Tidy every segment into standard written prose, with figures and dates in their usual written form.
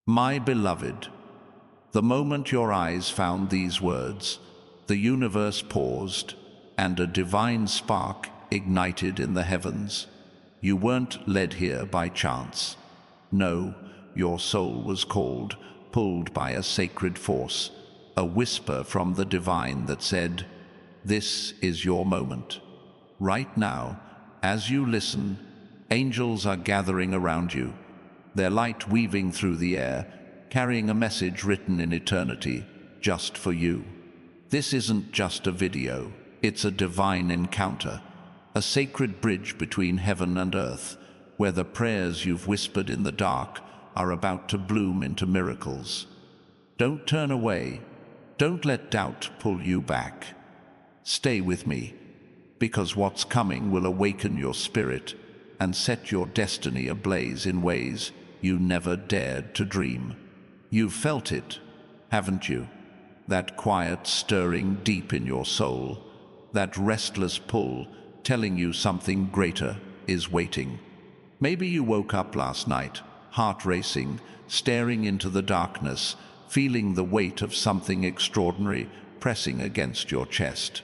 My beloved, the moment your eyes found these words, the universe paused, and a divine spark ignited in the heavens. You weren't led here by chance. No, your soul was called, pulled by a sacred force, a whisper from the divine that said, "This is your moment." Right now, as you listen, angels are gathering around you, their light weaving through the air, carrying a message written in eternity just for you. This isn't just a video, it's a divine encounter, a sacred bridge between heaven and earth, where the prayers you've whispered in the dark are about to bloom into miracles. Don't turn away. Don't let doubt pull you back. Stay with me, because what's coming will awaken your spirit and set your destiny ablaze in ways you never dared to dream. You've felt it, haven't you? That quiet stirring deep in your soul, that restless pull telling you something greater is waiting. Maybe you woke up last night, heart racing, staring into the darkness, feeling the weight of something extraordinary pressing against your chest.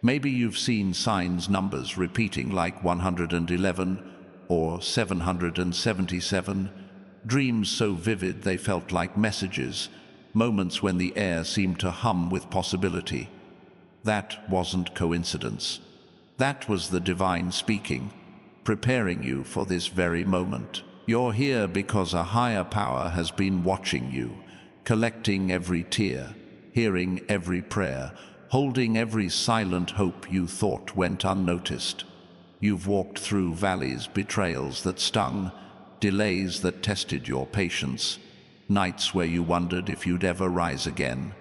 Maybe you've seen signs, numbers repeating like 111 or 777, dreams so vivid they felt like messages, moments when the air seemed to hum with possibility. That wasn't coincidence. That was the divine speaking, preparing you for this very moment. You're here because a higher power has been watching you, collecting every tear, hearing every prayer, holding every silent hope you thought went unnoticed. You've walked through valleys, betrayals that stung, delays that tested your patience, nights where you wondered if you'd ever rise again.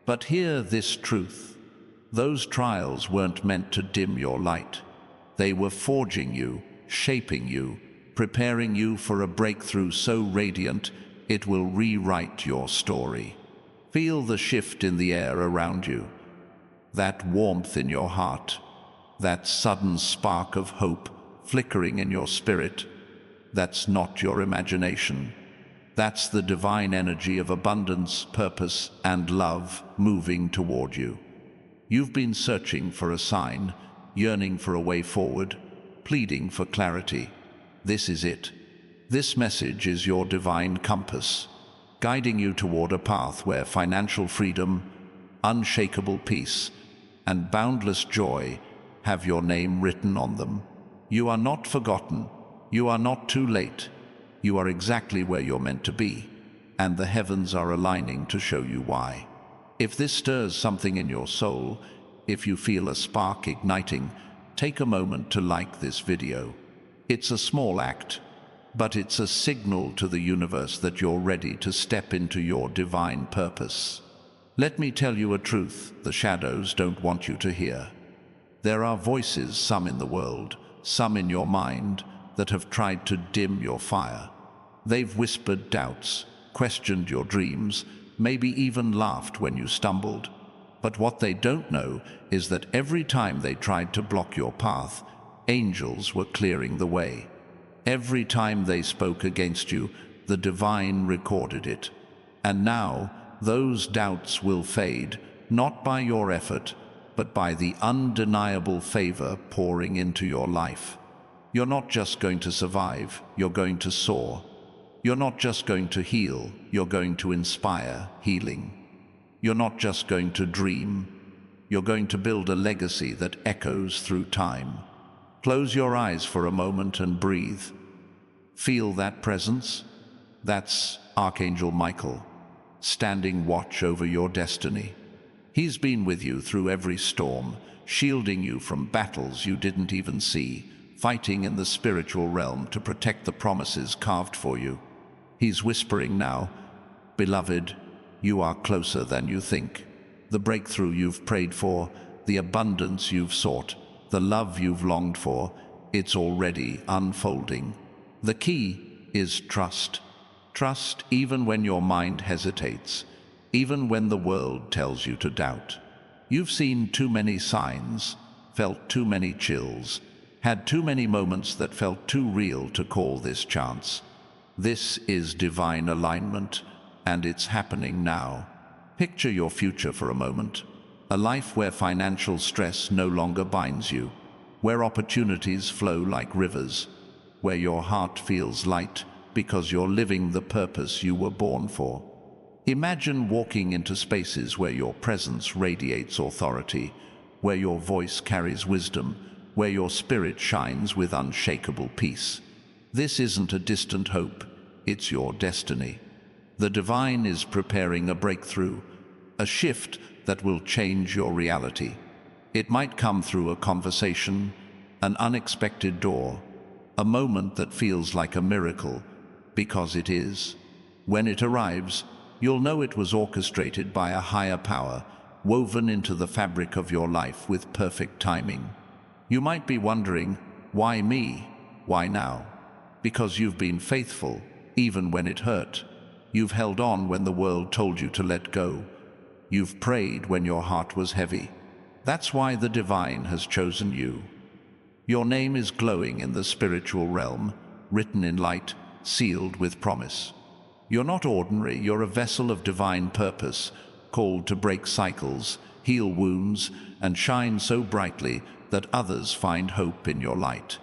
But hear this truth. Those trials weren't meant to dim your light. They were forging you, shaping you, preparing you for a breakthrough so radiant it will rewrite your story. Feel the shift in the air around you, that warmth in your heart, that sudden spark of hope flickering in your spirit. That's not your imagination. That's the divine energy of abundance, purpose, and love moving toward you. You've been searching for a sign, yearning for a way forward, pleading for clarity. This is it. This message is your divine compass, guiding you toward a path where financial freedom, unshakable peace, and boundless joy have your name written on them. You are not forgotten. You are not too late. You are exactly where you're meant to be, and the heavens are aligning to show you why. If this stirs something in your soul, if you feel a spark igniting, take a moment to like this video. It's a small act, but it's a signal to the universe that you're ready to step into your divine purpose. Let me tell you a truth the shadows don't want you to hear. There are voices, some in the world, some in your mind, that have tried to dim your fire. They've whispered doubts, questioned your dreams, maybe even laughed when you stumbled. But what they don't know is that every time they tried to block your path, angels were clearing the way. Every time they spoke against you, the divine recorded it. And now, those doubts will fade, not by your effort, but by the undeniable favor pouring into your life. You're not just going to survive, you're going to soar. You're not just going to heal, you're going to inspire healing. You're not just going to dream, you're going to build a legacy that echoes through time. Close your eyes for a moment and breathe. Feel that presence? That's Archangel Michael, standing watch over your destiny. He's been with you through every storm, shielding you from battles you didn't even see, fighting in the spiritual realm to protect the promises carved for you. He's whispering now, "Beloved, you are closer than you think. The breakthrough you've prayed for, the abundance you've sought, the love you've longed for, it's already unfolding." The key is trust. Trust even when your mind hesitates, even when the world tells you to doubt. You've seen too many signs, felt too many chills, had too many moments that felt too real to call this chance. This is divine alignment, and it's happening now. Picture your future for a moment. A life where financial stress no longer binds you, where opportunities flow like rivers, where your heart feels light because you're living the purpose you were born for. Imagine walking into spaces where your presence radiates authority, where your voice carries wisdom, where your spirit shines with unshakable peace. This isn't a distant hope, it's your destiny. The divine is preparing a breakthrough, a shift that will change your reality. It might come through a conversation, an unexpected door, a moment that feels like a miracle, because it is. When it arrives, you'll know it was orchestrated by a higher power, woven into the fabric of your life with perfect timing. You might be wondering, why me? Why now? Because you've been faithful, even when it hurt. You've held on when the world told you to let go. You've prayed when your heart was heavy. That's why the divine has chosen you. Your name is glowing in the spiritual realm, written in light, sealed with promise. You're not ordinary, you're a vessel of divine purpose, called to break cycles, heal wounds, and shine so brightly that others find hope in your light.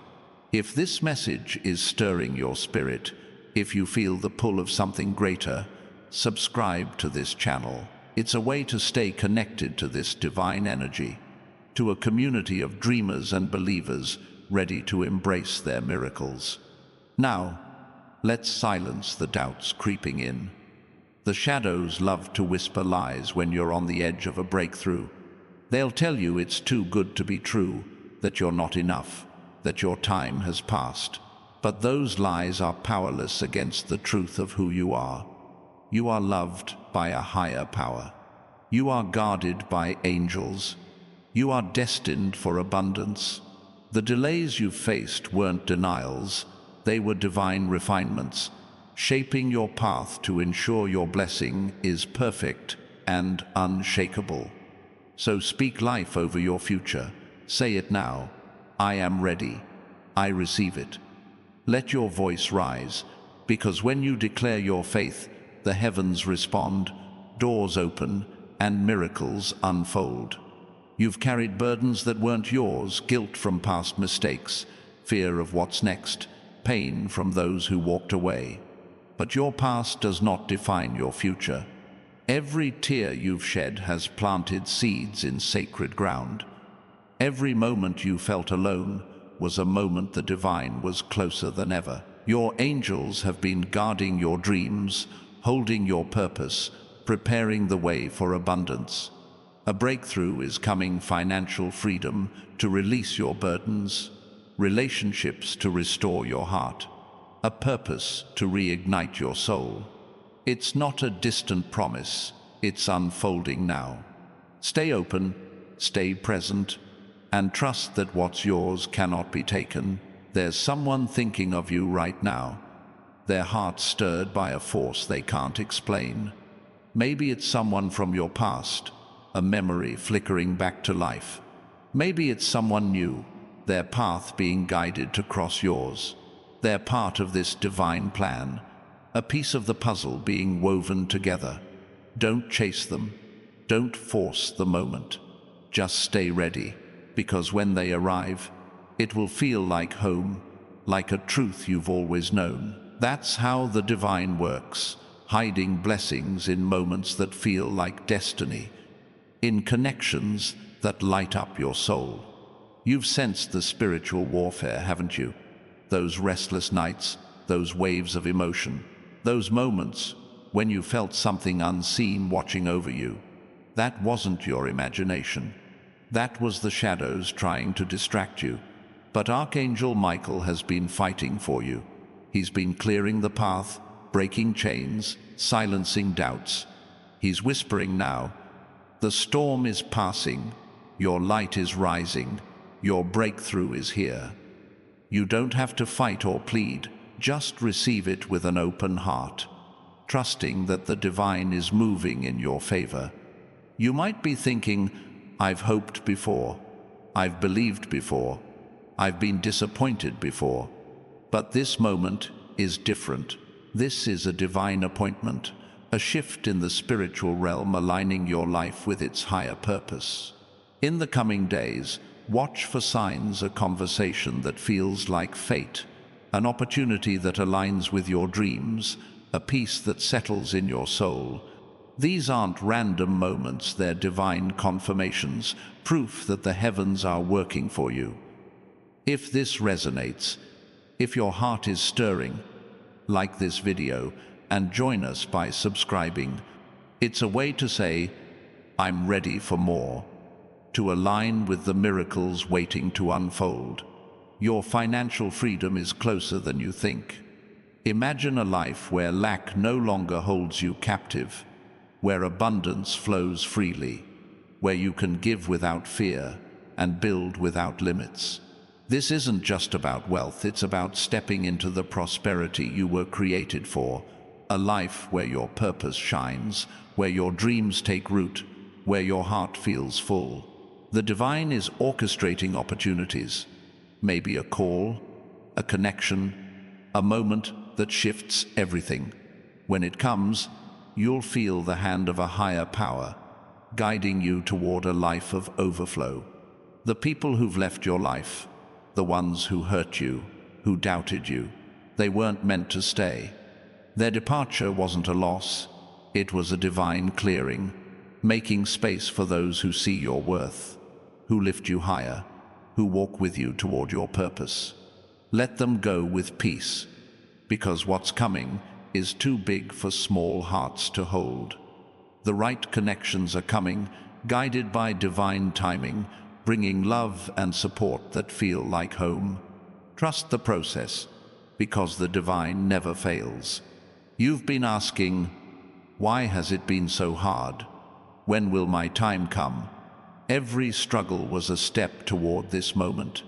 If this message is stirring your spirit, if you feel the pull of something greater, subscribe to this channel. It's a way to stay connected to this divine energy, to a community of dreamers and believers ready to embrace their miracles. Now, let's silence the doubts creeping in. The shadows love to whisper lies when you're on the edge of a breakthrough. They'll tell you it's too good to be true, that you're not enough, that your time has passed. But those lies are powerless against the truth of who you are. You are loved by a higher power. You are guarded by angels. You are destined for abundance. The delays you faced weren't denials, they were divine refinements, shaping your path to ensure your blessing is perfect and unshakable. So speak life over your future. Say it now. I am ready. I receive it. Let your voice rise, because when you declare your faith, the heavens respond, doors open, and miracles unfold. You've carried burdens that weren't yours, guilt from past mistakes, fear of what's next, pain from those who walked away. But your past does not define your future. Every tear you've shed has planted seeds in sacred ground. Every moment you felt alone was a moment the divine was closer than ever. Your angels have been guarding your dreams, holding your purpose, preparing the way for abundance. A breakthrough is coming, financial freedom to release your burdens, relationships to restore your heart, a purpose to reignite your soul. It's not a distant promise, it's unfolding now. Stay open, stay present, and trust that what's yours cannot be taken. There's someone thinking of you right now, their heart stirred by a force they can't explain. Maybe it's someone from your past, a memory flickering back to life. Maybe it's someone new, their path being guided to cross yours. They're part of this divine plan, a piece of the puzzle being woven together. Don't chase them. Don't force the moment. Just stay ready, because when they arrive, it will feel like home, like a truth you've always known. That's how the divine works, hiding blessings in moments that feel like destiny, in connections that light up your soul. You've sensed the spiritual warfare, haven't you? Those restless nights, those waves of emotion, those moments when you felt something unseen watching over you. That wasn't your imagination. That was the shadows trying to distract you. But Archangel Michael has been fighting for you. He's been clearing the path, breaking chains, silencing doubts. He's whispering now, the storm is passing, your light is rising, your breakthrough is here. You don't have to fight or plead, just receive it with an open heart, trusting that the divine is moving in your favor. You might be thinking, I've hoped before, I've believed before, I've been disappointed before. But this moment is different. This is a divine appointment, a shift in the spiritual realm aligning your life with its higher purpose. In the coming days, watch for signs, a conversation that feels like fate, an opportunity that aligns with your dreams, a peace that settles in your soul. These aren't random moments, they're divine confirmations, proof that the heavens are working for you. If this resonates, if your heart is stirring, like this video and join us by subscribing. It's a way to say, I'm ready for more, to align with the miracles waiting to unfold. Your financial freedom is closer than you think. Imagine a life where lack no longer holds you captive, where abundance flows freely, where you can give without fear and build without limits. This isn't just about wealth, it's about stepping into the prosperity you were created for, a life where your purpose shines, where your dreams take root, where your heart feels full. The divine is orchestrating opportunities, maybe a call, a connection, a moment that shifts everything. When it comes, you'll feel the hand of a higher power, guiding you toward a life of overflow. The people who've left your life, the ones who hurt you, who doubted you, they weren't meant to stay. Their departure wasn't a loss, it was a divine clearing, making space for those who see your worth, who lift you higher, who walk with you toward your purpose. Let them go with peace, because what's coming is too big for small hearts to hold. The right connections are coming, guided by divine timing, bringing love and support that feel like home. Trust the process, because the divine never fails. You've been asking, why has it been so hard? When will my time come? Every struggle was a step toward this moment.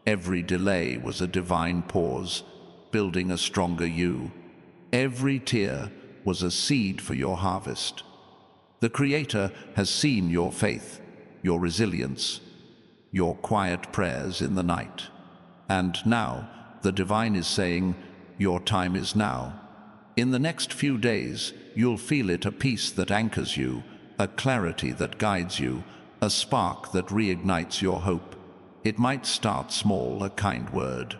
Every delay was a divine pause, building a stronger you. Every tear was a seed for your harvest. The Creator has seen your faith, your resilience, your quiet prayers in the night. And now, the divine is saying, your time is now. In the next few days, you'll feel it, a peace that anchors you, a clarity that guides you, a spark that reignites your hope. It might start small, a kind word,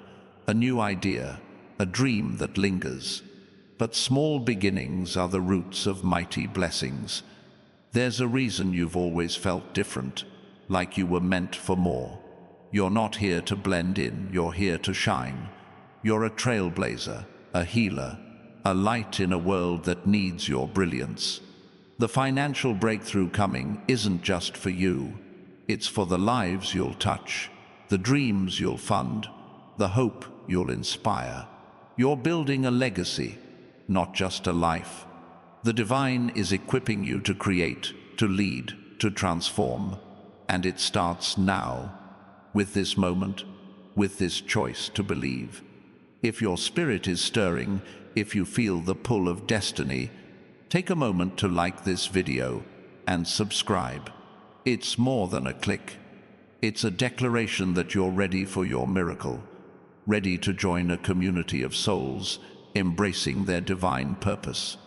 a new idea, a dream that lingers. But small beginnings are the roots of mighty blessings. There's a reason you've always felt different, like you were meant for more. You're not here to blend in, you're here to shine. You're a trailblazer, a healer, a light in a world that needs your brilliance. The financial breakthrough coming isn't just for you. It's for the lives you'll touch, the dreams you'll fund, the hope you'll inspire. You're building a legacy, not just a life. The divine is equipping you to create, to lead, to transform. And it starts now, with this moment, with this choice to believe. If your spirit is stirring, if you feel the pull of destiny, take a moment to like this video and subscribe. It's more than a click. It's a declaration that you're ready for your miracle, ready to join a community of souls embracing their divine purpose.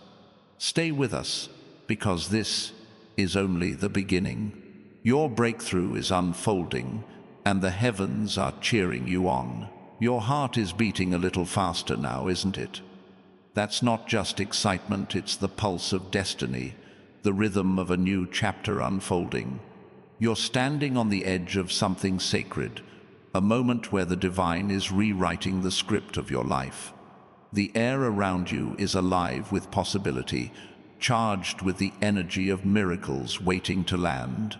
Stay with us, because this is only the beginning. Your breakthrough is unfolding, and the heavens are cheering you on. Your heart is beating a little faster now, isn't it? That's not just excitement, it's the pulse of destiny, the rhythm of a new chapter unfolding. You're standing on the edge of something sacred, a moment where the divine is rewriting the script of your life. The air around you is alive with possibility, charged with the energy of miracles waiting to land.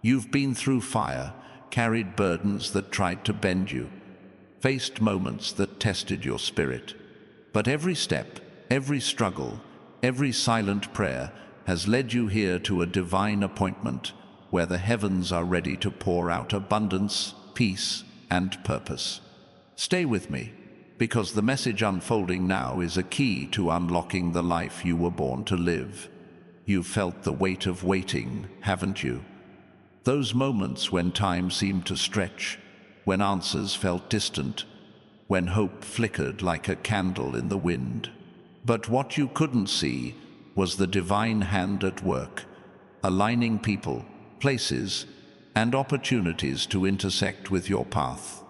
You've been through fire, carried burdens that tried to bend you, faced moments that tested your spirit. But every step, every struggle, every silent prayer has led you here to a divine appointment where the heavens are ready to pour out abundance, peace, and purpose. Stay with me, because the message unfolding now is a key to unlocking the life you were born to live. You've felt the weight of waiting, haven't you? Those moments when time seemed to stretch, when answers felt distant, when hope flickered like a candle in the wind. But what you couldn't see was the divine hand at work, aligning people, places, and opportunities to intersect with your path.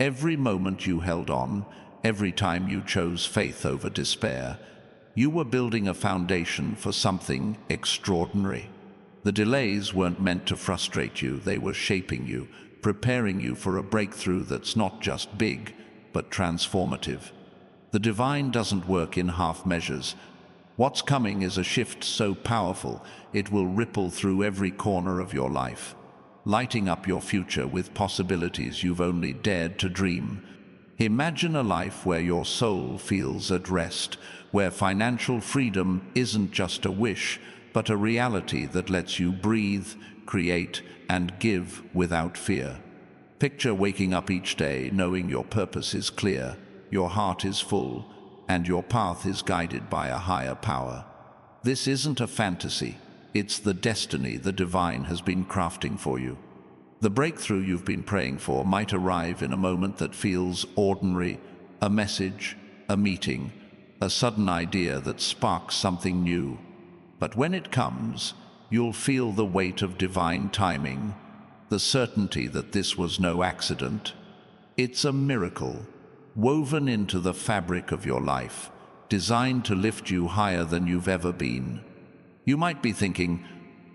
Every moment you held on, every time you chose faith over despair, you were building a foundation for something extraordinary. The delays weren't meant to frustrate you, they were shaping you, preparing you for a breakthrough that's not just big, but transformative. The divine doesn't work in half measures. What's coming is a shift so powerful, it will ripple through every corner of your life, lighting up your future with possibilities you've only dared to dream. Imagine a life where your soul feels at rest, where financial freedom isn't just a wish, but a reality that lets you breathe, create, and give without fear. Picture waking up each day knowing your purpose is clear, your heart is full, and your path is guided by a higher power. This isn't a fantasy, it's the destiny the divine has been crafting for you. The breakthrough you've been praying for might arrive in a moment that feels ordinary, a message, a meeting, a sudden idea that sparks something new. But when it comes, you'll feel the weight of divine timing, the certainty that this was no accident. It's a miracle, woven into the fabric of your life, designed to lift you higher than you've ever been. You might be thinking,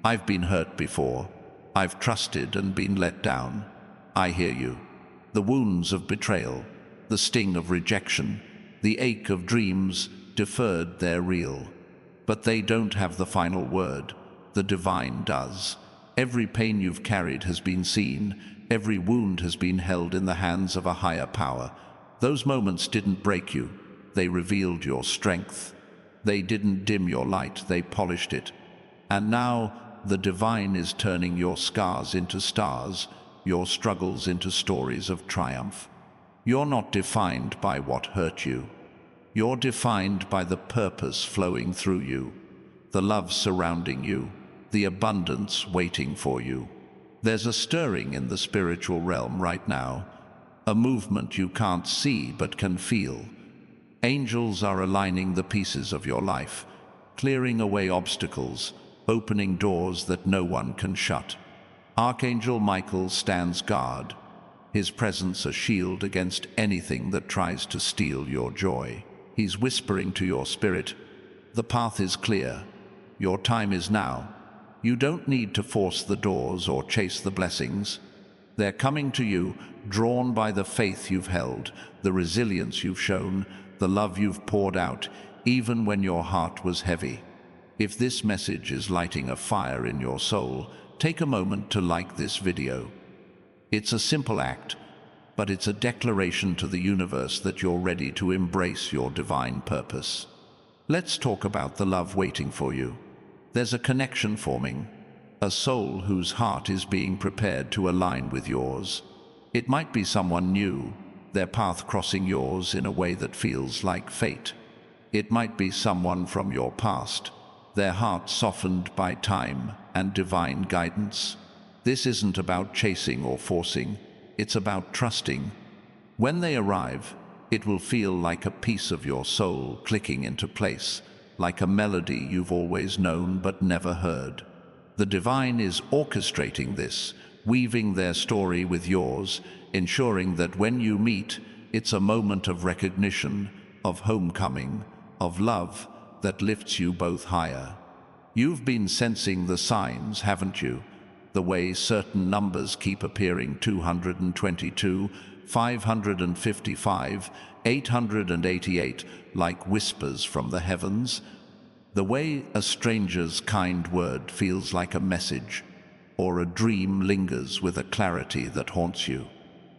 I've been hurt before. I've trusted and been let down. I hear you. The wounds of betrayal, the sting of rejection, the ache of dreams deferred, they're real. But they don't have the final word. The divine does. Every pain you've carried has been seen. Every wound has been held in the hands of a higher power. Those moments didn't break you. They revealed your strength. They didn't dim your light. They polished it. And now, the divine is turning your scars into stars, your struggles into stories of triumph. You're not defined by what hurt you. You're defined by the purpose flowing through you, the love surrounding you, the abundance waiting for you. There's a stirring in the spiritual realm right now, a movement you can't see but can feel. Angels are aligning the pieces of your life, clearing away obstacles, opening doors that no one can shut. Archangel Michael stands guard, his presence a shield against anything that tries to steal your joy. He's whispering to your spirit, the path is clear, your time is now. You don't need to force the doors or chase the blessings. They're coming to you, drawn by the faith you've held, the resilience you've shown, the love you've poured out, even when your heart was heavy. If this message is lighting a fire in your soul, take a moment to like this video. It's a simple act, but it's a declaration to the universe that you're ready to embrace your divine purpose. Let's talk about the love waiting for you. There's a connection forming, a soul whose heart is being prepared to align with yours. It might be someone new, their path crossing yours in a way that feels like fate. It might be someone from your past, their heart softened by time and divine guidance. This isn't about chasing or forcing, it's about trusting. When they arrive, it will feel like a piece of your soul clicking into place, like a melody you've always known but never heard. The divine is orchestrating this, weaving their story with yours, ensuring that when you meet, it's a moment of recognition, of homecoming, of love that lifts you both higher. You've been sensing the signs, haven't you? The way certain numbers keep appearing: 222, 555, 888, like whispers from the heavens. The way a stranger's kind word feels like a message, or a dream lingers with a clarity that haunts you.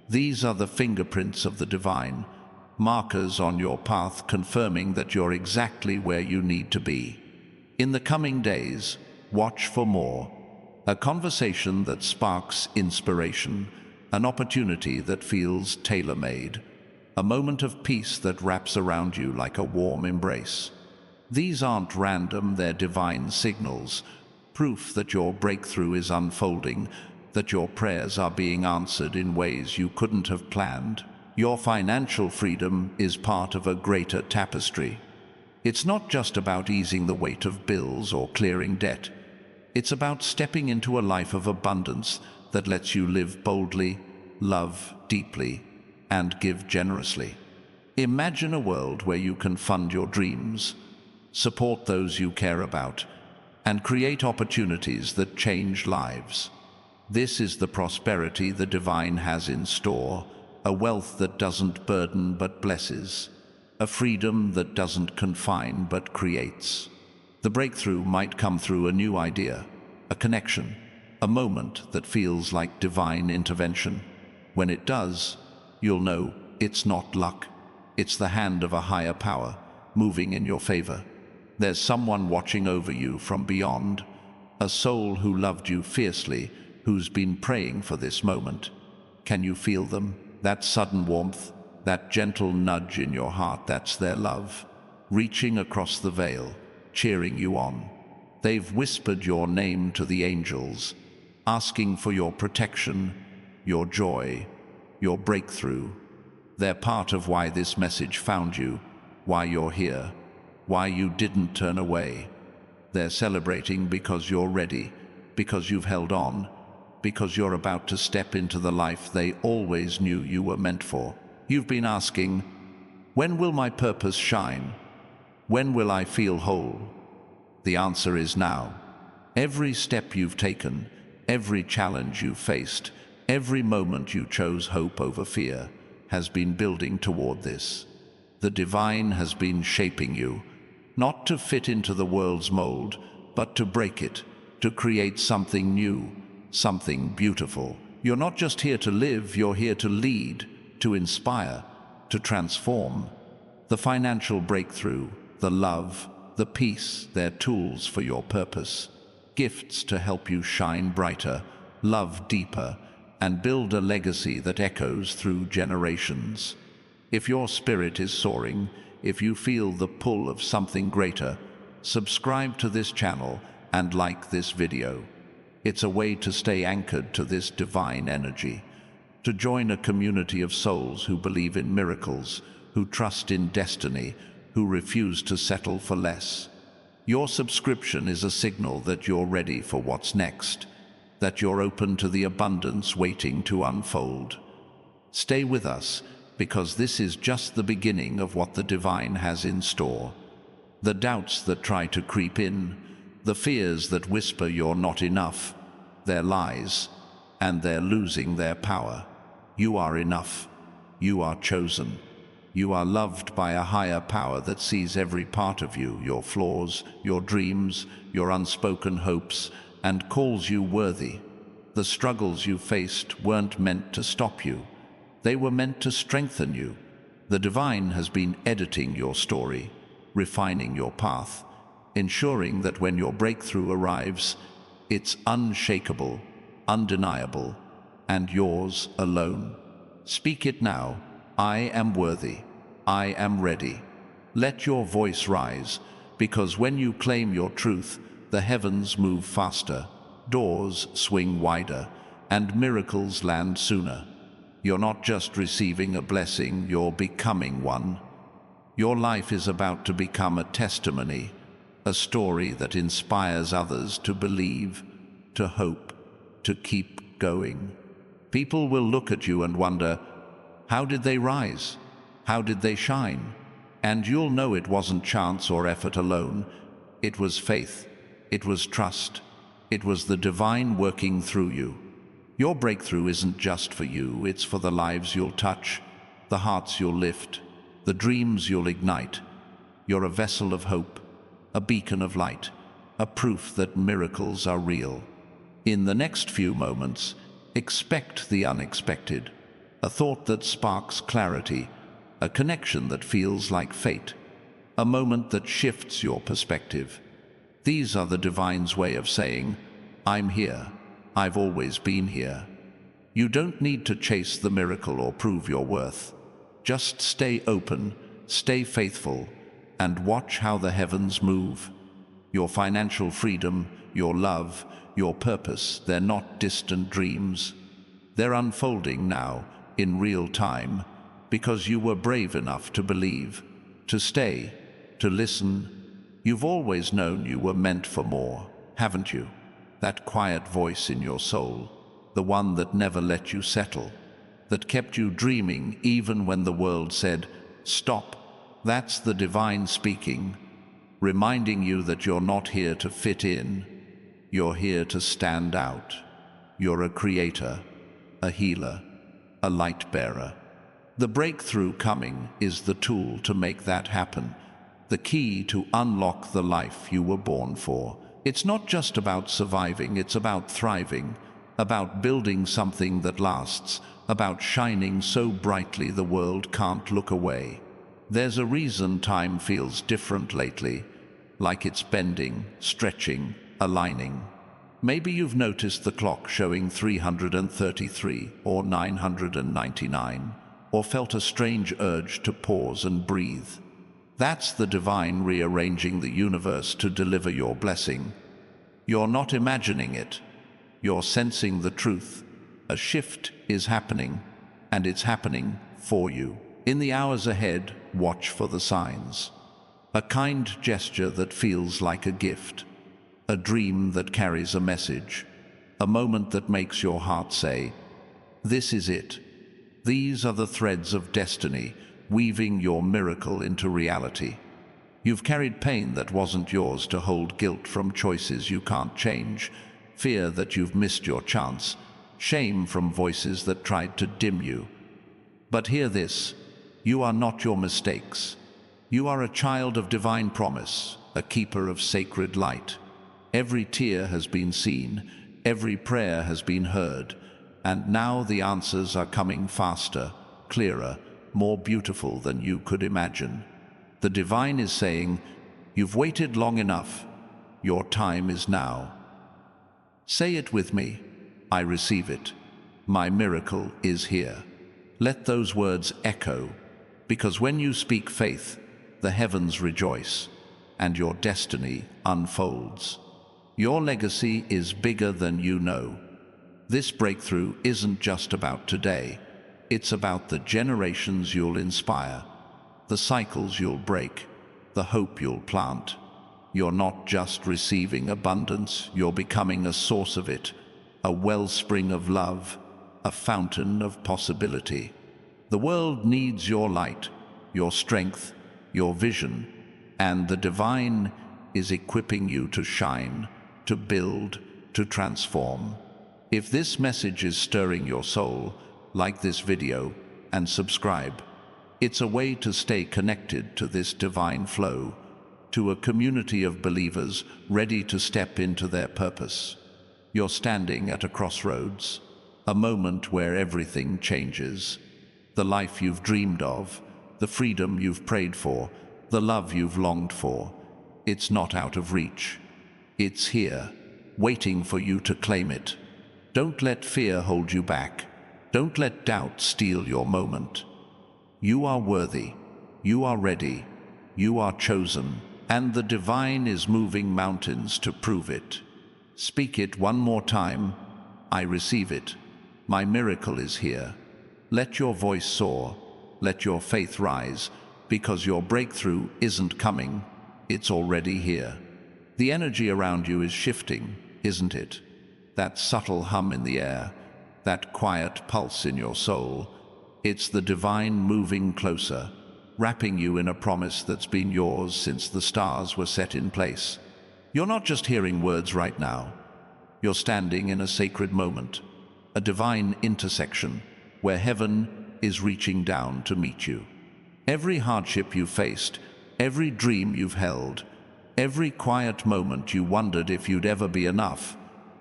These are the fingerprints of the divine, markers on your path confirming that you're exactly where you need to be. In the coming days, watch for more. A conversation that sparks inspiration, an opportunity that feels tailor-made, a moment of peace that wraps around you like a warm embrace. These aren't random, they're divine signals, proof that your breakthrough is unfolding, that your prayers are being answered in ways you couldn't have planned. Your financial freedom is part of a greater tapestry. It's not just about easing the weight of bills or clearing debt. It's about stepping into a life of abundance that lets you live boldly, love deeply, and give generously. Imagine a world where you can fund your dreams, support those you care about, and create opportunities that change lives. This is the prosperity the divine has in store, a wealth that doesn't burden but blesses, a freedom that doesn't confine but creates. The breakthrough might come through a new idea, a connection, a moment that feels like divine intervention. When it does, you'll know it's not luck. It's the hand of a higher power moving in your favor. There's someone watching over you from beyond, a soul who loved you fiercely, who's been praying for this moment. Can you feel them? That sudden warmth, that gentle nudge in your heart, that's their love, reaching across the veil, cheering you on. They've whispered your name to the angels, asking for your protection, your joy, your breakthrough. They're part of why this message found you, why you're here, why you didn't turn away. They're celebrating because you're ready, because you've held on, because you're about to step into the life they always knew you were meant for. You've been asking, when will my purpose shine? When will I feel whole? The answer is now. Every step you've taken, every challenge you've faced, every moment you chose hope over fear has been building toward this. The divine has been shaping you, not to fit into the world's mold, but to break it, to create something new, something beautiful. You're not just here to live, you're here to lead, to inspire, to transform. The financial breakthrough, the love, the peace, they're tools for your purpose, gifts to help you shine brighter, love deeper, and build a legacy that echoes through generations. If your spirit is soaring, if you feel the pull of something greater, subscribe to this channel and like this video. It's a way to stay anchored to this divine energy, to join a community of souls who believe in miracles, who trust in destiny, who refuse to settle for less. Your subscription is a signal that you're ready for what's next, that you're open to the abundance waiting to unfold. Stay with us, because this is just the beginning of what the divine has in store. The doubts that try to creep in, the fears that whisper you're not enough, they're lies, and they're losing their power. You are enough. You are chosen. You are loved by a higher power that sees every part of you, your flaws, your dreams, your unspoken hopes, and calls you worthy. The struggles you faced weren't meant to stop you. They were meant to strengthen you. The divine has been editing your story, refining your path, ensuring that when your breakthrough arrives, it's unshakable, undeniable, and yours alone. Speak it now. I am worthy. I am ready. Let your voice rise, because when you claim your truth, the heavens move faster, doors swing wider, and miracles land sooner. You're not just receiving a blessing, you're becoming one. Your life is about to become a testimony, a story that inspires others to believe, to hope, to keep going. People will look at you and wonder, how did they rise? How did they shine? And you'll know it wasn't chance or effort alone. It was faith. It was trust. It was the divine working through you. Your breakthrough isn't just for you, it's for the lives you'll touch, the hearts you'll lift, the dreams you'll ignite. You're a vessel of hope, a beacon of light, a proof that miracles are real. In the next few moments, expect the unexpected, a thought that sparks clarity, a connection that feels like fate, a moment that shifts your perspective. These are the divine's way of saying, I'm here. I've always been here. You don't need to chase the miracle or prove your worth. Just stay open, stay faithful, and watch how the heavens move. Your financial freedom, your love, your purpose, they're not distant dreams. They're unfolding now, in real time, because you were brave enough to believe, to stay, to listen. You've always known you were meant for more, haven't you? That quiet voice in your soul, the one that never let you settle, that kept you dreaming even when the world said, "Stop." That's the divine speaking, reminding you that you're not here to fit in. You're here to stand out. You're a creator, a healer, a light bearer. The breakthrough coming is the tool to make that happen, the key to unlock the life you were born for. It's not just about surviving, it's about thriving, about building something that lasts, about shining so brightly the world can't look away. There's a reason time feels different lately, like it's bending, stretching, aligning. Maybe you've noticed the clock showing 333 or 999, or felt a strange urge to pause and breathe. That's the divine rearranging the universe to deliver your blessing. You're not imagining it. You're sensing the truth. A shift is happening, and it's happening for you. In the hours ahead, watch for the signs. A kind gesture that feels like a gift. A dream that carries a message. A moment that makes your heart say, "This is it." These are the threads of destiny, weaving your miracle into reality. You've carried pain that wasn't yours to hold, guilt from choices you can't change, fear that you've missed your chance, shame from voices that tried to dim you. But hear this, you are not your mistakes. You are a child of divine promise, a keeper of sacred light. Every tear has been seen, every prayer has been heard, and now the answers are coming faster, clearer, more beautiful than you could imagine. The divine is saying, "You've waited long enough. Your time is now." Say it with me. I receive it. My miracle is here. Let those words echo, because when you speak faith, the heavens rejoice, and your destiny unfolds. Your legacy is bigger than you know. This breakthrough isn't just about today. It's about the generations you'll inspire, the cycles you'll break, the hope you'll plant. You're not just receiving abundance, you're becoming a source of it, a wellspring of love, a fountain of possibility. The world needs your light, your strength, your vision, and the divine is equipping you to shine, to build, to transform. If this message is stirring your soul, like this video and subscribe. It's a way to stay connected to this divine flow, to a community of believers ready to step into their purpose. You're standing at a crossroads, a moment where everything changes. The life you've dreamed of, the freedom you've prayed for, the love you've longed for, it's not out of reach. It's here, waiting for you to claim it. Don't let fear hold you back. Don't let doubt steal your moment. You are worthy. You are ready. You are chosen. And the divine is moving mountains to prove it. Speak it one more time. I receive it. My miracle is here. Let your voice soar. Let your faith rise, because your breakthrough isn't coming. It's already here. The energy around you is shifting, isn't it? That subtle hum in the air, that quiet pulse in your soul. It's the divine moving closer, wrapping you in a promise that's been yours since the stars were set in place. You're not just hearing words right now. You're standing in a sacred moment, a divine intersection where heaven is reaching down to meet you. Every hardship you faced, every dream you've held, every quiet moment you wondered if you'd ever be enough,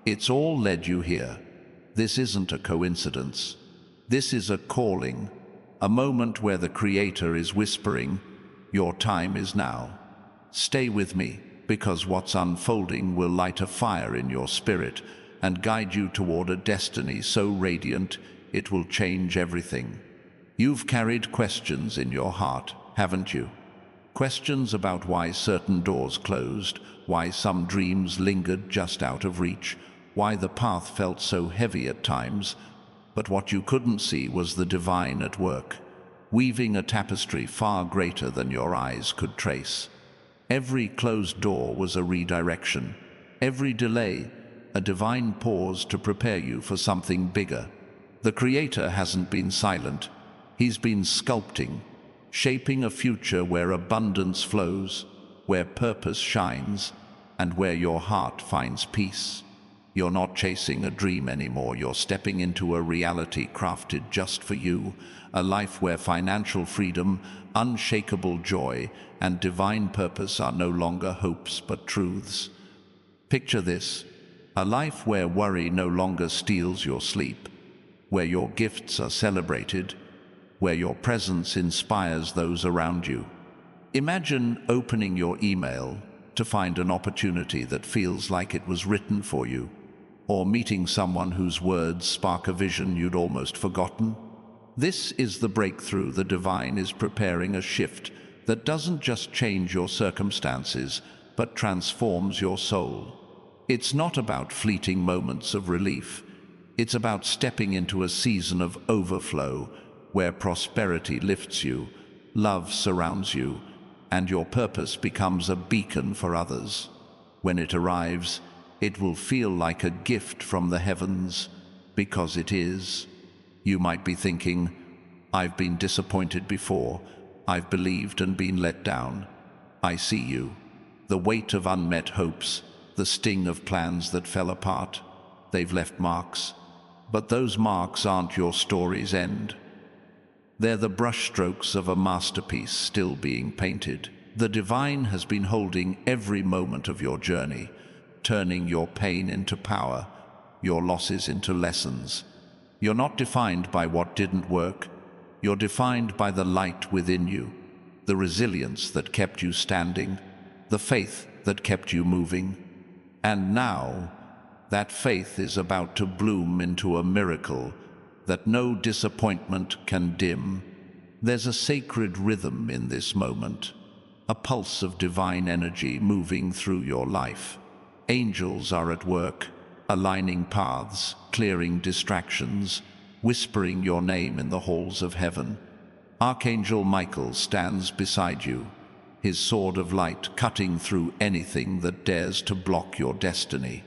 it's all led you here. This isn't a coincidence. This is a calling, a moment where the Creator is whispering, "Your time is now." Stay with me, because what's unfolding will light a fire in your spirit and guide you toward a destiny so radiant it will change everything. You've carried questions in your heart, haven't you? Questions about why certain doors closed, why some dreams lingered just out of reach, why the path felt so heavy at times. But what you couldn't see was the divine at work, weaving a tapestry far greater than your eyes could trace. Every closed door was a redirection. Every delay, a divine pause to prepare you for something bigger. The Creator hasn't been silent. He's been sculpting, shaping a future where abundance flows, where purpose shines, and where your heart finds peace. You're not chasing a dream anymore. You're stepping into a reality crafted just for you, a life where financial freedom, unshakable joy, and divine purpose are no longer hopes but truths. Picture this, a life where worry no longer steals your sleep, where your gifts are celebrated, where your presence inspires those around you. Imagine opening your email to find an opportunity that feels like it was written for you, or meeting someone whose words spark a vision you'd almost forgotten. This is the breakthrough. The divine is preparing a shift that doesn't just change your circumstances, but transforms your soul. It's not about fleeting moments of relief. It's about stepping into a season of overflow, where prosperity lifts you, love surrounds you, and your purpose becomes a beacon for others. When it arrives, it will feel like a gift from the heavens, because it is. You might be thinking, I've been disappointed before, I've believed and been let down. I see you. The weight of unmet hopes, the sting of plans that fell apart. They've left marks, but those marks aren't your story's end. They're the brushstrokes of a masterpiece still being painted. The divine has been holding every moment of your journey, turning your pain into power, your losses into lessons. You're not defined by what didn't work. You're defined by the light within you, the resilience that kept you standing, the faith that kept you moving. And now, that faith is about to bloom into a miracle that no disappointment can dim. There's a sacred rhythm in this moment, a pulse of divine energy moving through your life. Angels are at work, aligning paths, clearing distractions, whispering your name in the halls of heaven. Archangel Michael stands beside you, his sword of light cutting through anything that dares to block your destiny.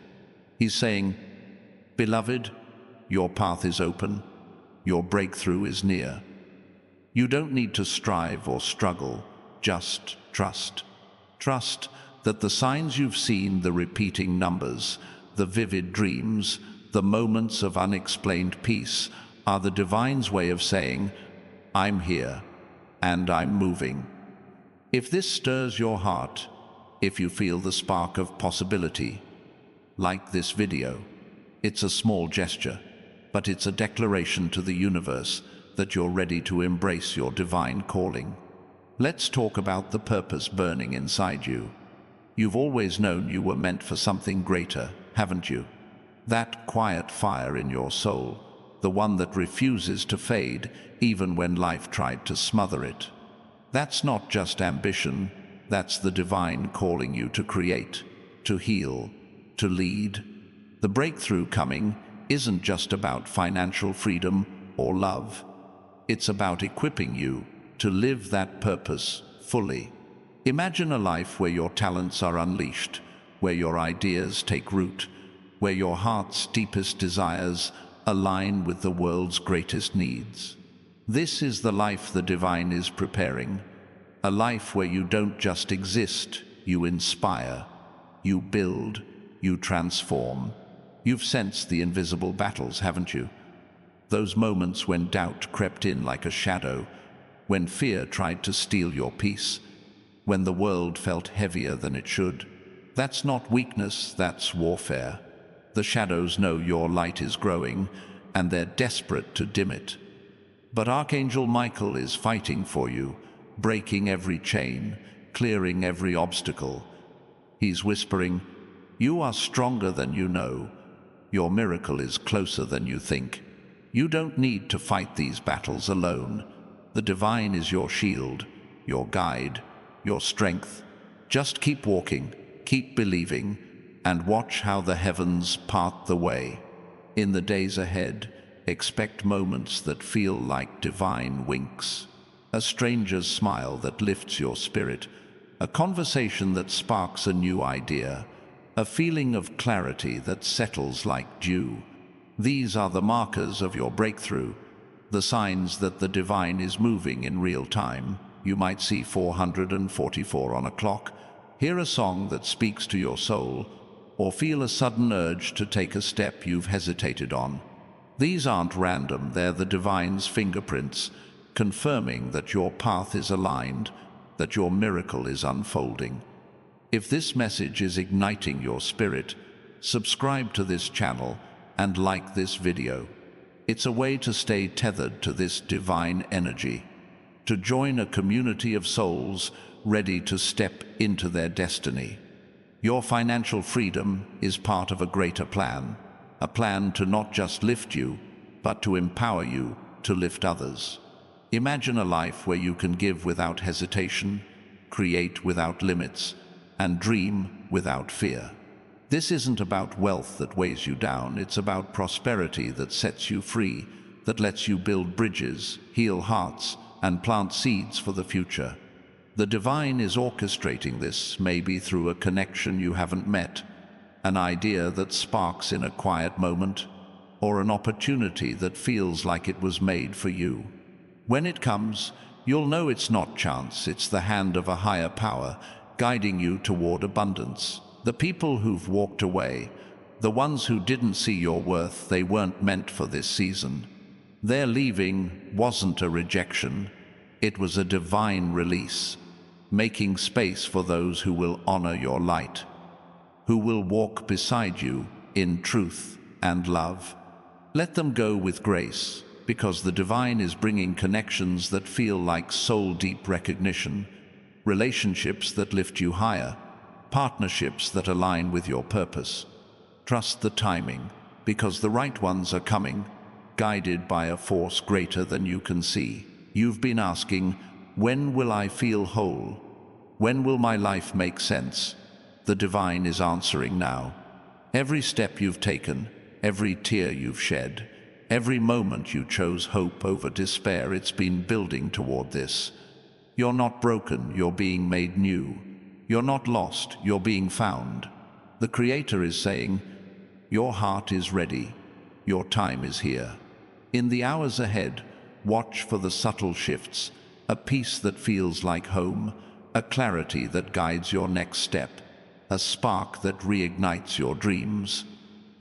He's saying, "Beloved, your path is open, your breakthrough is near." You don't need to strive or struggle, just trust. Trust that the signs you've seen, the repeating numbers, the vivid dreams, the moments of unexplained peace, are the divine's way of saying, I'm here, and I'm moving. If this stirs your heart, if you feel the spark of possibility, like this video. It's a small gesture, but it's a declaration to the universe that you're ready to embrace your divine calling. Let's talk about the purpose burning inside you. You've always known you were meant for something greater, haven't you? That quiet fire in your soul, the one that refuses to fade even when life tried to smother it. That's not just ambition, that's the divine calling you to create, to heal, to lead. The breakthrough coming isn't just about financial freedom or love. It's about equipping you to live that purpose fully. Imagine a life where your talents are unleashed, where your ideas take root, where your heart's deepest desires align with the world's greatest needs. This is the life the divine is preparing, a life where you don't just exist, you inspire, you build, you transform. You've sensed the invisible battles, haven't you? Those moments when doubt crept in like a shadow, when fear tried to steal your peace, when the world felt heavier than it should. That's not weakness, that's warfare. The shadows know your light is growing, and they're desperate to dim it. But Archangel Michael is fighting for you, breaking every chain, clearing every obstacle. He's whispering, "You are stronger than you know. Your miracle is closer than you think. You don't need to fight these battles alone. The divine is your shield, your guide, your strength. Just keep walking, keep believing, and watch how the heavens part the way. In the days ahead, expect moments that feel like divine winks. A stranger's smile that lifts your spirit, a conversation that sparks a new idea, a feeling of clarity that settles like dew. These are the markers of your breakthrough, the signs that the divine is moving in real time. You might see 444 on a clock, hear a song that speaks to your soul, or feel a sudden urge to take a step you've hesitated on. These aren't random, they're the divine's fingerprints, confirming that your path is aligned, that your miracle is unfolding. If this message is igniting your spirit, subscribe to this channel and like this video. It's a way to stay tethered to this divine energy, to join a community of souls ready to step into their destiny. Your financial freedom is part of a greater plan, a plan to not just lift you, but to empower you to lift others. Imagine a life where you can give without hesitation, create without limits, and dream without fear. This isn't about wealth that weighs you down, it's about prosperity that sets you free, that lets you build bridges, heal hearts, and plant seeds for the future. The divine is orchestrating this, maybe through a connection you haven't met, an idea that sparks in a quiet moment, or an opportunity that feels like it was made for you. When it comes, you'll know it's not chance, it's the hand of a higher power guiding you toward abundance. The people who've walked away, the ones who didn't see your worth, they weren't meant for this season. Their leaving wasn't a rejection, it was a divine release, making space for those who will honor your light, who will walk beside you in truth and love. Let them go with grace, because the divine is bringing connections that feel like soul-deep recognition, relationships that lift you higher, partnerships that align with your purpose. Trust the timing, because the right ones are coming, guided by a force greater than you can see. You've been asking, when will I feel whole? When will my life make sense? The divine is answering now. Every step you've taken, every tear you've shed, every moment you chose hope over despair, it's been building toward this. You're not broken, you're being made new. You're not lost, you're being found. The Creator is saying, your heart is ready, your time is here. In the hours ahead, watch for the subtle shifts, a peace that feels like home, a clarity that guides your next step, a spark that reignites your dreams.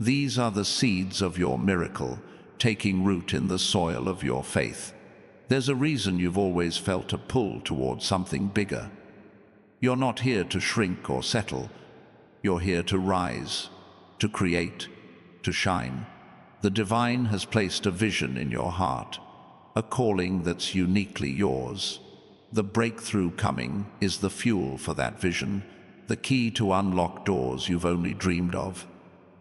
These are the seeds of your miracle, taking root in the soil of your faith. There's a reason you've always felt a pull toward something bigger. You're not here to shrink or settle. You're here to rise, to create, to shine. The divine has placed a vision in your heart, a calling that's uniquely yours. The breakthrough coming is the fuel for that vision, the key to unlock doors you've only dreamed of.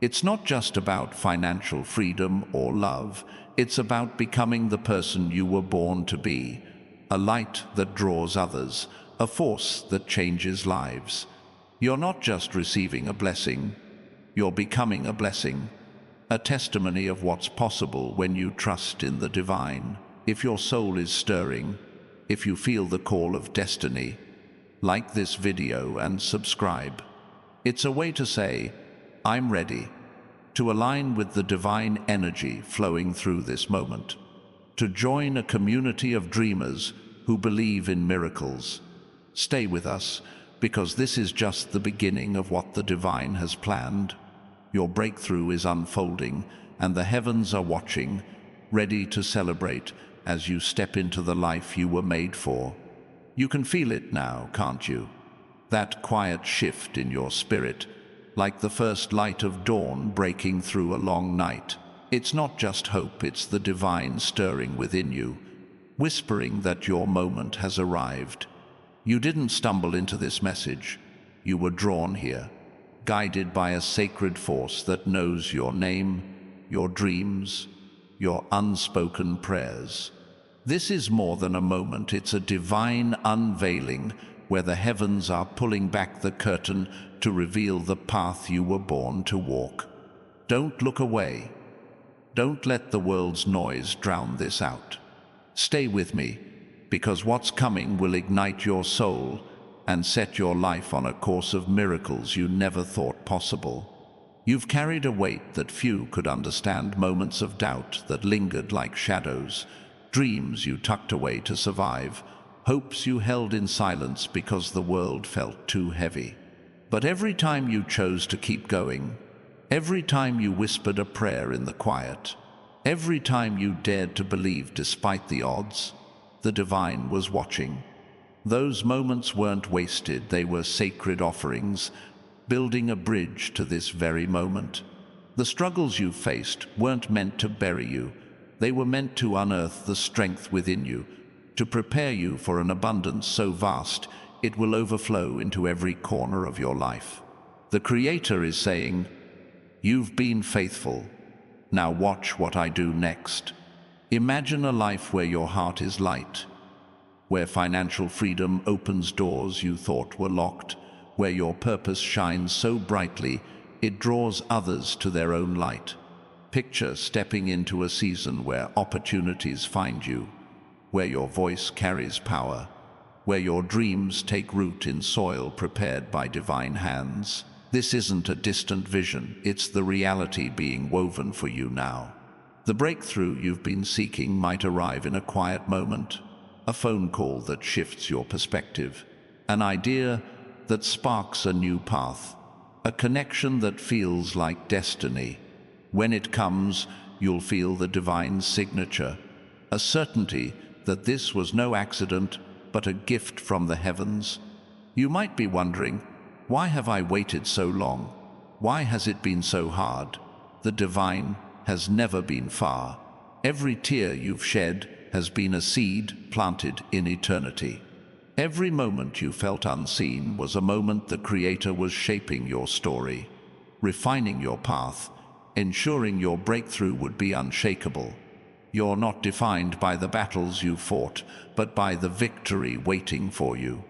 It's not just about financial freedom or love, it's about becoming the person you were born to be, a light that draws others, a force that changes lives. You're not just receiving a blessing, you're becoming a blessing, a testimony of what's possible when you trust in the divine. If your soul is stirring, if you feel the call of destiny, like this video and subscribe. It's a way to say, I'm ready, to align with the divine energy flowing through this moment, to join a community of dreamers who believe in miracles. Stay with us, because this is just the beginning of what the divine has planned. Your breakthrough is unfolding, and the heavens are watching, ready to celebrate as you step into the life you were made for. You can feel it now, can't you? That quiet shift in your spirit, like the first light of dawn breaking through a long night. It's not just hope, it's the divine stirring within you, whispering that your moment has arrived. You didn't stumble into this message. You were drawn here, guided by a sacred force that knows your name, your dreams, your unspoken prayers. This is more than a moment, it's a divine unveiling where the heavens are pulling back the curtain to reveal the path you were born to walk. Don't look away. Don't let the world's noise drown this out. Stay with me, because what's coming will ignite your soul, and set your life on a course of miracles you never thought possible. You've carried a weight that few could understand, moments of doubt that lingered like shadows, dreams you tucked away to survive, hopes you held in silence because the world felt too heavy. But every time you chose to keep going, every time you whispered a prayer in the quiet, every time you dared to believe despite the odds, the divine was watching. Those moments weren't wasted, they were sacred offerings, building a bridge to this very moment. The struggles you faced weren't meant to bury you, they were meant to unearth the strength within you, to prepare you for an abundance so vast it will overflow into every corner of your life. The Creator is saying, "You've been faithful. Now watch what I do next." Imagine a life where your heart is light, where financial freedom opens doors you thought were locked, where your purpose shines so brightly it draws others to their own light. Picture stepping into a season where opportunities find you, where your voice carries power, where your dreams take root in soil prepared by divine hands. This isn't a distant vision, it's the reality being woven for you now. The breakthrough you've been seeking might arrive in a quiet moment, a phone call that shifts your perspective, an idea that sparks a new path, a connection that feels like destiny. When it comes, you'll feel the divine signature, a certainty that this was no accident but a gift from the heavens. You might be wondering, why have I waited so long? Why has it been so hard? The divine has never been far. Every tear you've shed has been a seed planted in eternity. Every moment you felt unseen was a moment the Creator was shaping your story, refining your path, ensuring your breakthrough would be unshakable. You're not defined by the battles you fought, but by the victory waiting for you.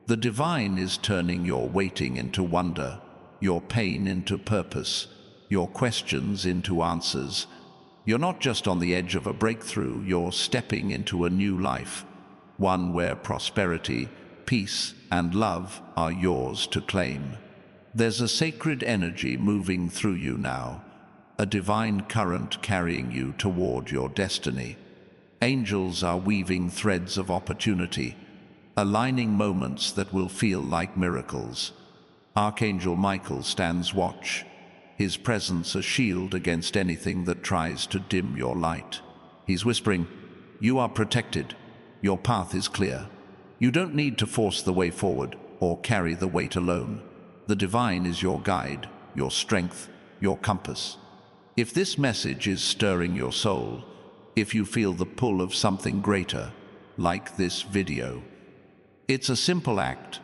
The divine is turning your waiting into wonder, your pain into purpose, your questions into answers. You're not just on the edge of a breakthrough, you're stepping into a new life, one where prosperity, peace, and love are yours to claim. There's a sacred energy moving through you now, a divine current carrying you toward your destiny. Angels are weaving threads of opportunity, aligning moments that will feel like miracles. Archangel Michael stands watch, his presence a shield against anything that tries to dim your light. He's whispering, "You are protected. Your path is clear. You don't need to force the way forward or carry the weight alone. The divine is your guide, your strength, your compass." If this message is stirring your soul, if you feel the pull of something greater, like this video, it's a simple act,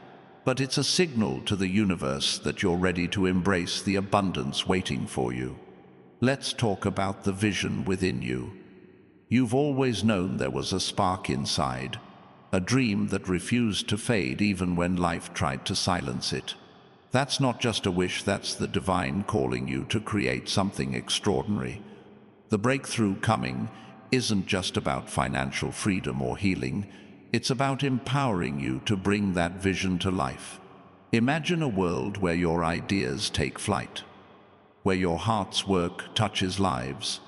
but it's a signal to the universe that you're ready to embrace the abundance waiting for you. Let's talk about the vision within you. You've always known there was a spark inside, a dream that refused to fade even when life tried to silence it. That's not just a wish, that's the divine calling you to create something extraordinary. The breakthrough coming isn't just about financial freedom or healing, it's about empowering you to bring that vision to life. Imagine a world where your ideas take flight, where your heart's work touches lives,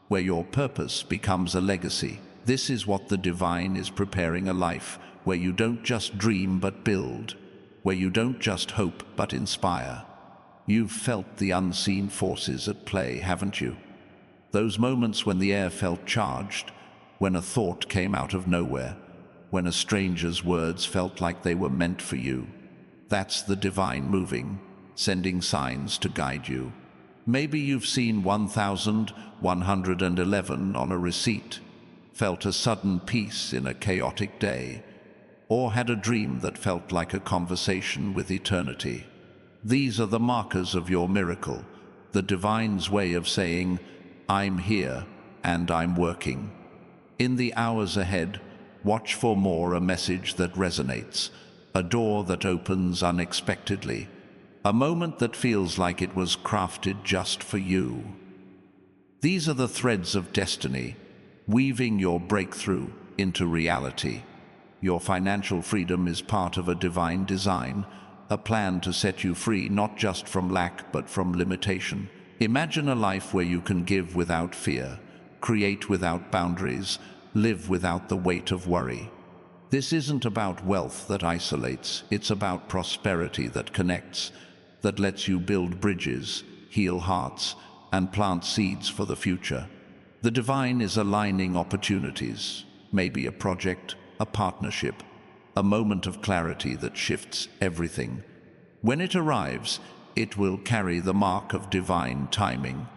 where your purpose becomes a legacy. This is what the divine is preparing, a life where you don't just dream but build, where you don't just hope but inspire. You've felt the unseen forces at play, haven't you? Those moments when the air felt charged, when a thought came out of nowhere, when a stranger's words felt like they were meant for you. That's the divine moving, sending signs to guide you. Maybe you've seen 1111 on a receipt, felt a sudden peace in a chaotic day, or had a dream that felt like a conversation with eternity. These are the markers of your miracle, the divine's way of saying, "I'm here and I'm working." In the hours ahead, watch for more, a message that resonates, a door that opens unexpectedly, a moment that feels like it was crafted just for you. These are the threads of destiny, weaving your breakthrough into reality. Your financial freedom is part of a divine design, a plan to set you free not just from lack but from limitation. Imagine a life where you can give without fear, create without boundaries, live without the weight of worry. This isn't about wealth that isolates, it's about prosperity that connects, that lets you build bridges, heal hearts, and plant seeds for the future. The divine is aligning opportunities, maybe a project, a partnership, a moment of clarity that shifts everything. When it arrives, it will carry the mark of divine timing,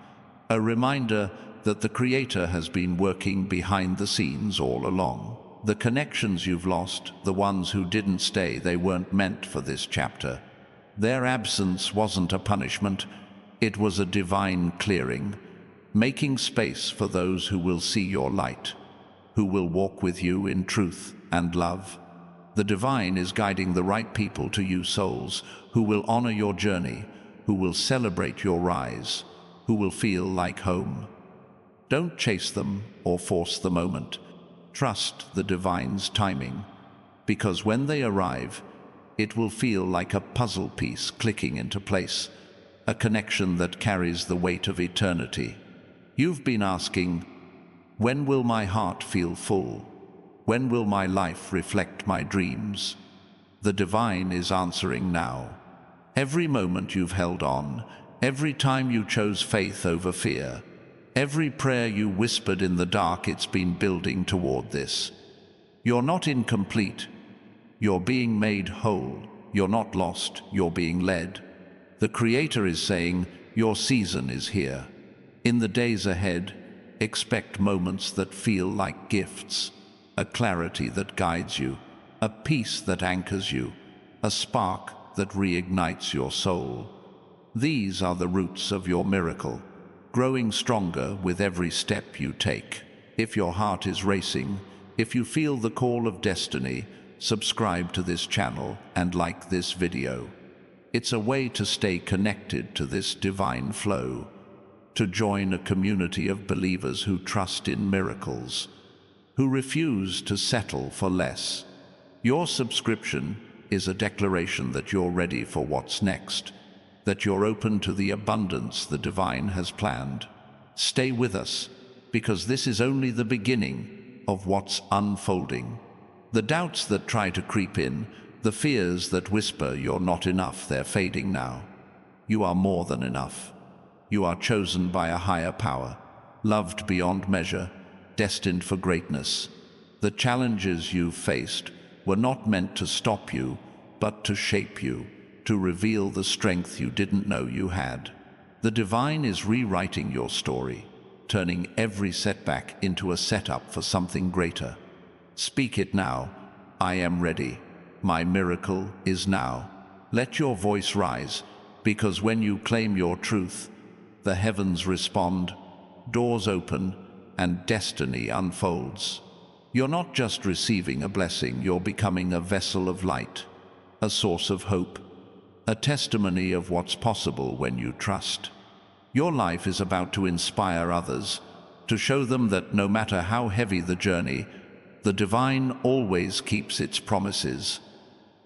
a reminder that the Creator has been working behind the scenes all along. The connections you've lost, the ones who didn't stay, they weren't meant for this chapter. Their absence wasn't a punishment, it was a divine clearing, making space for those who will see your light, who will walk with you in truth and love. The divine is guiding the right people to you souls, who will honor your journey, who will celebrate your rise, who will feel like home. Don't chase them or force the moment. Trust the divine's timing, because when they arrive, it will feel like a puzzle piece clicking into place, a connection that carries the weight of eternity. You've been asking, when will my heart feel full? When will my life reflect my dreams? The divine is answering now. Every moment you've held on, every time you chose faith over fear, every prayer you whispered in the dark, it's been building toward this. You're not incomplete. You're being made whole. You're not lost. You're being led. The Creator is saying, your season is here. In the days ahead, expect moments that feel like gifts, a clarity that guides you, a peace that anchors you, a spark that reignites your soul. These are the roots of your miracle, growing stronger with every step you take. If your heart is racing, if you feel the call of destiny, subscribe to this channel and like this video. It's a way to stay connected to this divine flow, to join a community of believers who trust in miracles, who refuse to settle for less. Your subscription is a declaration that you're ready for what's next, that you're open to the abundance the divine has planned. Stay with us, because this is only the beginning of what's unfolding. The doubts that try to creep in, the fears that whisper you're not enough, they're fading now. You are more than enough. You are chosen by a higher power, loved beyond measure, destined for greatness. The challenges you've faced were not meant to stop you, but to shape you, to reveal the strength you didn't know you had. The divine is rewriting your story, turning every setback into a setup for something greater. Speak it now. I am ready. My miracle is now. Let your voice rise, because when you claim your truth, the heavens respond, doors open, and destiny unfolds. You're not just receiving a blessing, you're becoming a vessel of light, a source of hope, a testimony of what's possible when you trust. Your life is about to inspire others, to show them that no matter how heavy the journey, the divine always keeps its promises.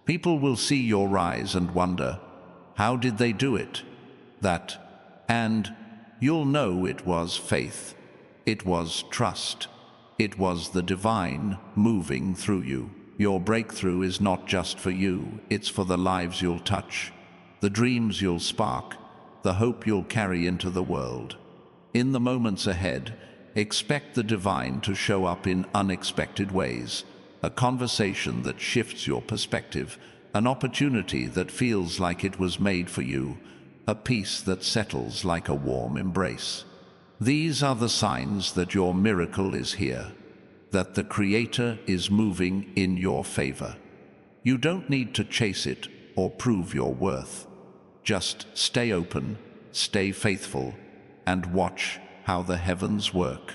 People will see your rise and wonder, how did they do it? And you'll know it was faith. It was trust. It was the divine moving through you. Your breakthrough is not just for you, it's for the lives you'll touch, the dreams you'll spark, the hope you'll carry into the world. In the moments ahead, expect the divine to show up in unexpected ways, a conversation that shifts your perspective, an opportunity that feels like it was made for you, a peace that settles like a warm embrace. These are the signs that your miracle is here, that the Creator is moving in your favor. You don't need to chase it or prove your worth. Just stay open, stay faithful, and watch how the heavens work.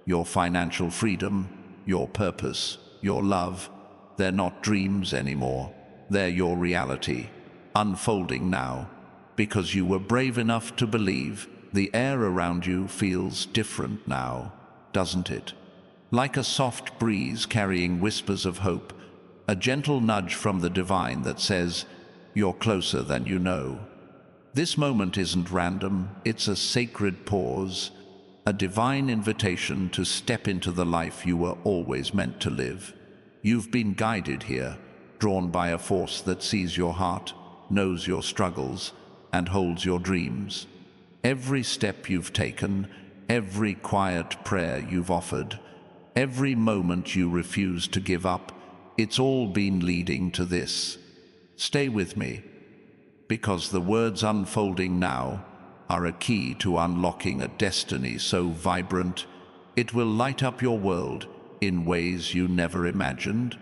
Your financial freedom, your purpose, your love, they're not dreams anymore. They're your reality, unfolding now. Because you were brave enough to believe, the air around you feels different now, doesn't it? Like a soft breeze carrying whispers of hope, a gentle nudge from the divine that says, "You're closer than you know." This moment isn't random, it's a sacred pause, a divine invitation to step into the life you were always meant to live. You've been guided here, drawn by a force that sees your heart, knows your struggles, and holds your dreams. Every step you've taken, every quiet prayer you've offered, every moment you refuse to give up, it's all been leading to this. Stay with me, because the words unfolding now are a key to unlocking a destiny so vibrant it will light up your world in ways you never imagined.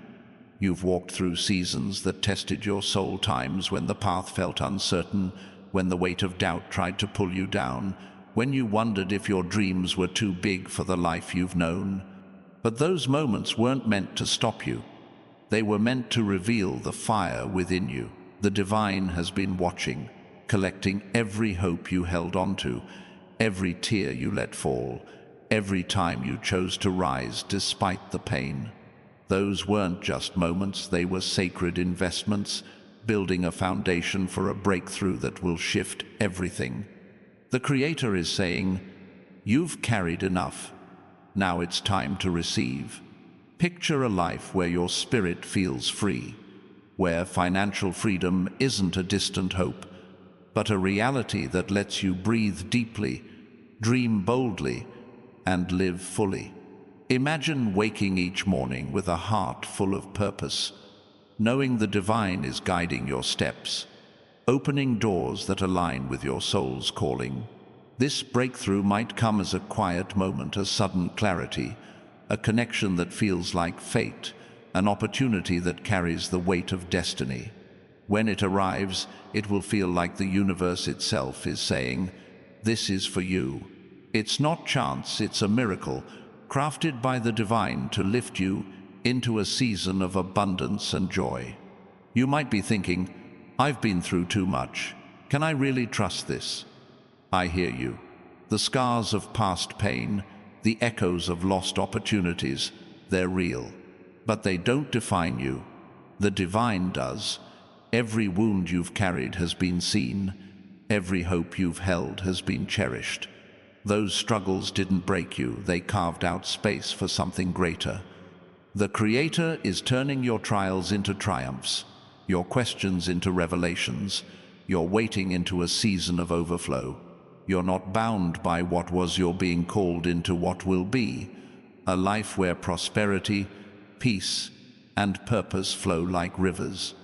You've walked through seasons that tested your soul, times when the path felt uncertain, when the weight of doubt tried to pull you down, when you wondered if your dreams were too big for the life you've known. But those moments weren't meant to stop you. They were meant to reveal the fire within you. The divine has been watching, collecting every hope you held onto, every tear you let fall, every time you chose to rise despite the pain. Those weren't just moments, they were sacred investments, building a foundation for a breakthrough that will shift everything. The Creator is saying, "You've carried enough. Now it's time to receive." Picture a life where your spirit feels free, where financial freedom isn't a distant hope, but a reality that lets you breathe deeply, dream boldly, and live fully. Imagine waking each morning with a heart full of purpose, knowing the divine is guiding your steps, opening doors that align with your soul's calling. This breakthrough might come as a quiet moment, a sudden clarity, a connection that feels like fate, an opportunity that carries the weight of destiny. When it arrives, it will feel like the universe itself is saying, "This is for you." It's not chance, it's a miracle, crafted by the divine to lift you into a season of abundance and joy. You might be thinking, "I've been through too much. Can I really trust this?" I hear you. The scars of past pain, the echoes of lost opportunities, they're real. But they don't define you. The divine does. Every wound you've carried has been seen. Every hope you've held has been cherished. Those struggles didn't break you, they carved out space for something greater. The Creator is turning your trials into triumphs, your questions into revelations, your waiting into a season of overflow. You're not bound by what was, you're being called into what will be, a life where prosperity, peace, and purpose flow like rivers.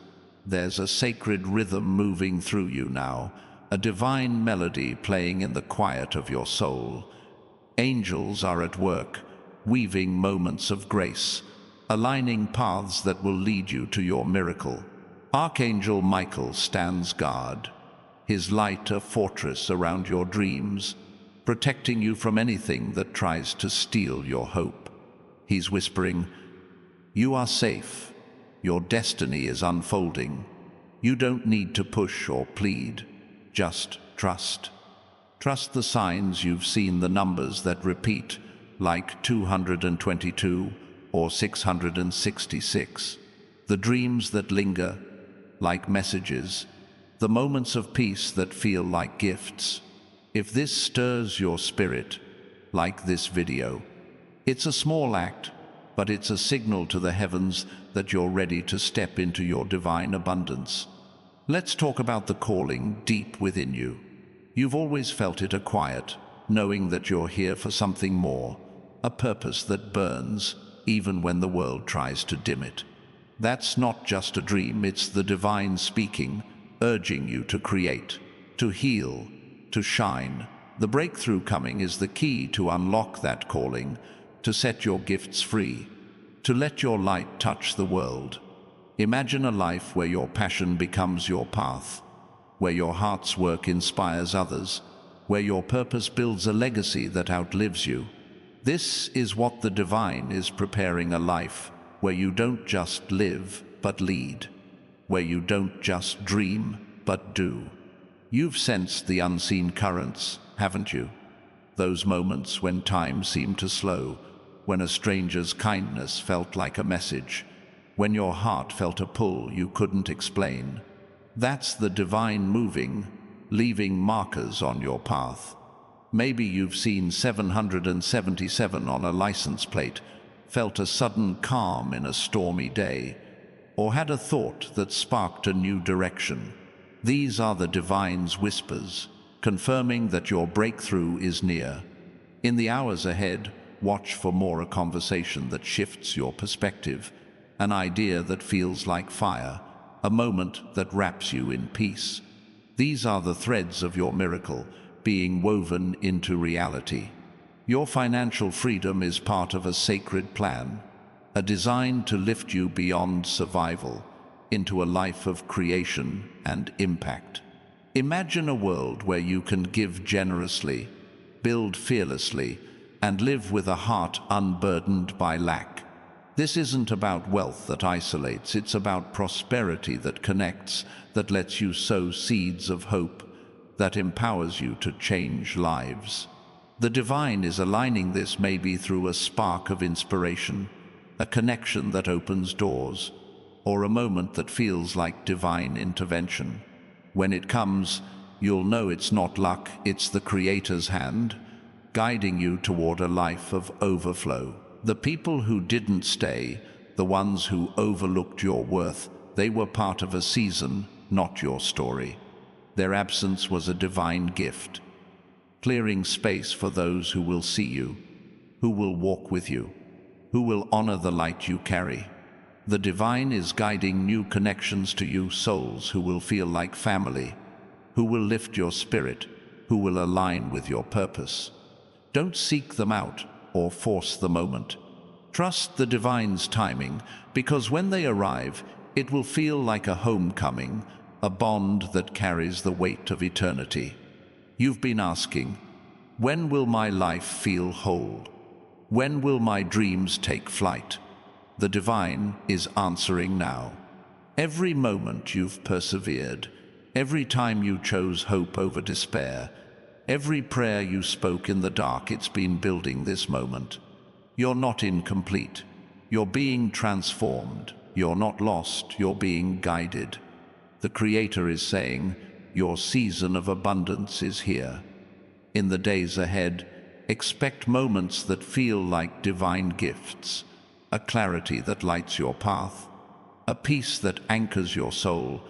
There's a sacred rhythm moving through you now, a divine melody playing in the quiet of your soul. Angels are at work, weaving moments of grace, aligning paths that will lead you to your miracle. Archangel Michael stands guard, his light a fortress around your dreams, protecting you from anything that tries to steal your hope. He's whispering, "You are safe. Your destiny is unfolding. You don't need to push or plead. Just trust. Trust the signs you've seen, the numbers that repeat, like 222 or 666. The dreams that linger, like messages. The moments of peace that feel like gifts. If this stirs your spirit, like this video, it's a small act, but it's a signal to the heavens that you're ready to step into your divine abundance. Let's talk about the calling deep within you. You've always felt it, a quiet, knowing that you're here for something more, a purpose that burns, even when the world tries to dim it. That's not just a dream, it's the divine speaking, urging you to create, to heal, to shine. The breakthrough coming is the key to unlock that calling, to set your gifts free, to let your light touch the world. Imagine a life where your passion becomes your path, where your heart's work inspires others, where your purpose builds a legacy that outlives you. This is what the divine is preparing, a life where you don't just live, but lead, where you don't just dream, but do. You've sensed the unseen currents, haven't you? Those moments when time seemed to slow, when a stranger's kindness felt like a message, when your heart felt a pull you couldn't explain. That's the divine moving, leaving markers on your path. Maybe you've seen 777 on a license plate, felt a sudden calm in a stormy day, or had a thought that sparked a new direction. These are the divine's whispers, confirming that your breakthrough is near. In the hours ahead, watch for more a conversation that shifts your perspective, an idea that feels like fire, a moment that wraps you in peace. These are the threads of your miracle being woven into reality. Your financial freedom is part of a sacred plan, a design to lift you beyond survival into a life of creation and impact. Imagine a world where you can give generously, build fearlessly, and live with a heart unburdened by lack. This isn't about wealth that isolates, it's about prosperity that connects, that lets you sow seeds of hope, that empowers you to change lives. The divine is aligning this maybe through a spark of inspiration, a connection that opens doors, or a moment that feels like divine intervention. When it comes, you'll know it's not luck, it's the Creator's hand, guiding you toward a life of overflow. The people who didn't stay, the ones who overlooked your worth, they were part of a season, not your story. Their absence was a divine gift, clearing space for those who will see you, who will walk with you, who will honor the light you carry. The divine is guiding new connections to you, souls who will feel like family, who will lift your spirit, who will align with your purpose. Don't seek them out or force the moment. Trust the divine's timing, because when they arrive, it will feel like a homecoming, a bond that carries the weight of eternity. You've been asking, when will my life feel whole? When will my dreams take flight? The divine is answering now. Every moment you've persevered, every time you chose hope over despair, every prayer you spoke in the dark, it's been building this moment. You're not incomplete. You're being transformed. You're not lost. You're being guided. The Creator is saying, your season of abundance is here. In the days ahead, expect moments that feel like divine gifts, a clarity that lights your path, a peace that anchors your soul,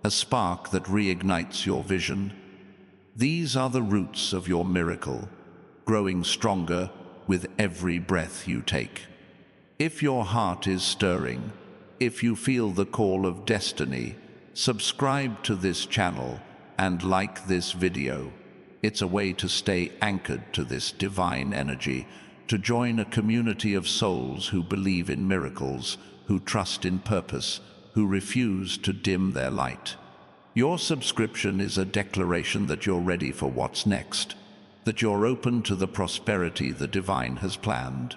a spark that reignites your vision. These are the roots of your miracle, growing stronger with every breath you take. If your heart is stirring, if you feel the call of destiny, subscribe to this channel and like this video. It's a way to stay anchored to this divine energy, to join a community of souls who believe in miracles, who trust in purpose, who refuse to dim their light. Your subscription is a declaration that you're ready for what's next, that you're open to the prosperity the divine has planned.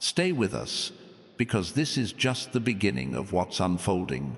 Stay with us, because this is just the beginning of what's unfolding.